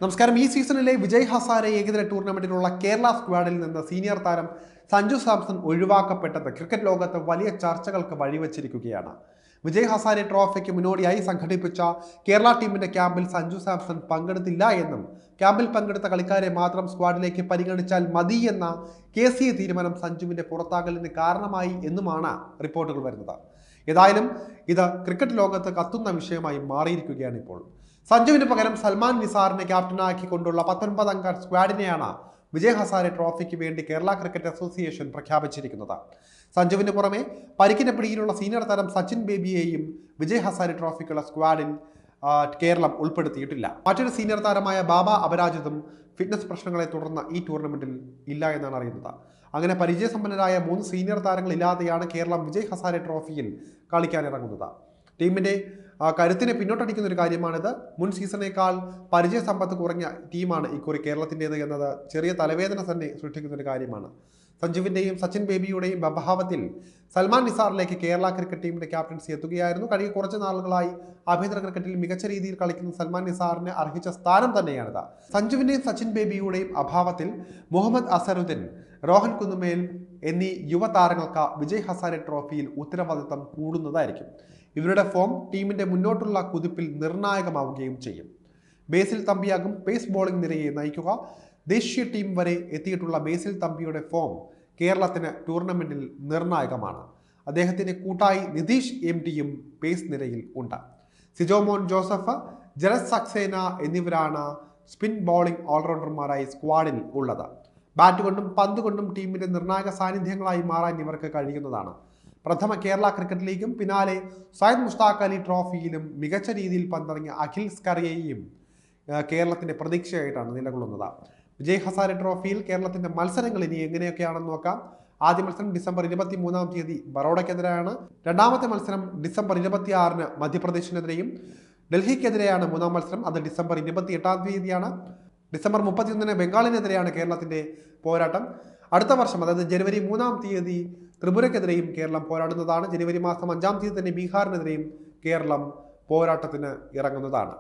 നമസ്കാരം. ഈ സീസണിലെ വിജയ് ഹസാരെ ഏകദിന ടൂർണമെന്റിലുള്ള കേരള സ്ക്വാഡിൽ നിന്ന് സീനിയർ താരം സഞ്ജു സാംസൺ ഒഴിവാക്കപ്പെട്ടത് ക്രിക്കറ്റ് ലോകത്ത് വലിയ ചർച്ചകൾക്ക് വഴിവെച്ചിരിക്കുകയാണ്. വിജയ് ഹസാരെ ട്രോഫിക്ക് മുന്നോടിയായി സംഘടിപ്പിച്ച കേരള ടീമിന്റെ ക്യാമ്പിൽ സഞ്ജു സാംസൺ പങ്കെടുത്തില്ല എന്നും ക്യാമ്പിൽ പങ്കെടുത്ത കളിക്കാരെ മാത്രം സ്ക്വാഡിലേക്ക് പരിഗണിച്ചാൽ മതി എന്ന KCA തീരുമാനം സഞ്ജുവിന്റെ പുറത്താകലിന് കാരണമായി എന്നുമാണ് റിപ്പോർട്ടുകൾ വരുന്നത്. ഏതായാലും ഇത് ക്രിക്കറ്റ് ലോകത്ത് കത്തുന്ന വിഷയമായി മാറിയിരിക്കുകയാണ് ഇപ്പോൾ. സഞ്ജുവിന് പകരം സൽമാൻ നിസാറിനെ ക്യാപ്റ്റനാക്കിക്കൊണ്ടുള്ള 19 അംഗ സ്ക്വാഡിനെയാണ് വിജയ് ഹസാരെ ട്രോഫിക്ക് വേണ്ടി കേരള ക്രിക്കറ്റ് അസോസിയേഷൻ പ്രഖ്യാപിച്ചിരിക്കുന്നത്. സഞ്ജുവിന് പുറമെ പരിക്കിന്റെ പിടിയിലുള്ള സീനിയർ താരം സച്ചിൻ ബേബിയെയും വിജയ് ഹസാരെ ട്രോഫിക്കുള്ള സ്ക്വാഡിൽ കേരളം ഉൾപ്പെടുത്തിയിട്ടില്ല. മറ്റൊരു സീനിയർ താരമായ ബാബ അപരാജിതും ഫിറ്റ്നസ് പ്രശ്നങ്ങളെ തുടർന്ന് ഈ ടൂർണമെന്റിൽ ഇല്ല എന്നാണ് അറിയുന്നത്. അങ്ങനെ പരിചയസമ്പന്നരായ 3 സീനിയർ താരങ്ങളില്ലാതെയാണ് കേരളം വിജയ് ഹസാരെ ട്രോഫിയിൽ കളിക്കാനിറങ്ങുന്നത്. ടീമിന്റെ കരുത്തിനെ പിന്നോട്ടടിക്കുന്ന ഒരു കാര്യമാണിത്. മുൻ സീസണേക്കാൾ പരിചയസമ്പത്ത് കുറഞ്ഞ ടീമാണ് ഇക്കുറി കേരളത്തിൻ്റേത് എന്നത് ചെറിയ തലവേദന തന്നെ സൃഷ്ടിക്കുന്ന ഒരു കാര്യമാണ്. സഞ്ജുവിൻ്റെയും സച്ചിൻ ബേബിയുടെയും അഭാവത്തിൽ സൽമാൻ നിസാറിലേക്ക് കേരള ക്രിക്കറ്റ് ടീമിന്റെ ക്യാപ്റ്റൻസി എത്തുകയായിരുന്നു. കഴിഞ്ഞ കുറച്ച് നാളുകളായി ആഭ്യന്തര ക്രിക്കറ്റിൽ മികച്ച രീതിയിൽ കളിക്കുന്ന സൽമാൻ നിസാറിന് അർഹിച്ച സ്ഥാനം തന്നെയാണിത്. സഞ്ജുവിൻ്റെയും സച്ചിൻ ബേബിയുടെയും അഭാവത്തിൽ മുഹമ്മദ് അസറുദ്ദീൻ, രോഹൻ കുന്നുമേൽ എന്നീ യുവതാരങ്ങൾക്ക് വിജയ് ഹസാരെ ട്രോഫിയിൽ ഉത്തരവാദിത്തം കൂടുന്നതായിരിക്കും. ഇവരുടെ ഫോം ടീമിന്റെ മുന്നോട്ടുള്ള കുതിപ്പിൽ നിർണായകമാവുകയും ചെയ്യും. ബേസിൽ തമ്പിയാകും പേസ് ബോളിംഗ് നിരയെ നയിക്കുക. ദേശീയ ടീം വരെ എത്തിയിട്ടുള്ള ബേസിൽ തമ്പിയുടെ ഫോം കേരളത്തിന് ടൂർണമെന്റിൽ നിർണായകമാണ്. അദ്ദേഹത്തിന്റെ കൂട്ടായി നിതീഷ് MTയും പേസ് നിരയിൽ ഉണ്ട്. സിജോമോൻ ജോസഫ്, ജലസ് സക്സേന എന്നിവരാണ് സ്പിൻ ബോളിംഗ് ഓൾറൗണ്ടർമാരായി സ്ക്വാഡിൽ ഉള്ളത്. ബാറ്റ് കൊണ്ടും പന്ത് കൊണ്ടും ടീമിന്റെ നിർണായക സാന്നിധ്യങ്ങളായി മാറാൻ ഇവർക്ക് കഴിയുന്നതാണ്. പ്രഥമ കേരള ക്രിക്കറ്റ് ലീഗും പിന്നാലെ സയ്യിദ് മുഷ്താഖ് അലി ട്രോഫിയിലും മികച്ച രീതിയിൽ പന്തിറങ്ങിയ അഖിൽ സ്കറിയയും കേരളത്തിന്റെ പ്രതീക്ഷയായിട്ടാണ് നിലകൊള്ളുന്നത്. വിജയ് ഹസാരെ ട്രോഫിയിൽ കേരളത്തിന്റെ മത്സരങ്ങൾ ഇനി എങ്ങനെയൊക്കെയാണെന്ന് നോക്കാം. ആദ്യ മത്സരം ഡിസംബർ 23-ാം തീയതി ബറോഡയ്ക്കെതിരെയാണ്. രണ്ടാമത്തെ മത്സരം ഡിസംബർ 26-ന് മധ്യപ്രദേശിനെതിരെയും. ഡൽഹിക്കെതിരെയാണ് മൂന്നാം മത്സരം, അത് ഡിസംബർ 28-ാം തീയതിയാണ്. ഡിസംബർ 31-ന് ബംഗാളിനെതിരെയാണ് കേരളത്തിന്റെ പോരാട്ടം. അടുത്ത വർഷം, അതായത് ജനുവരി 3-ാം തീയതി ത്രിപുരക്കെതിരെയും കേരളം പോരാടുന്നതാണ്. ജനുവരി മാസം 5-ാം തീയതി തന്നെ ബീഹാറിനെതിരെയും കേരളം പോരാട്ടത്തിന് ഇറങ്ങുന്നതാണ്.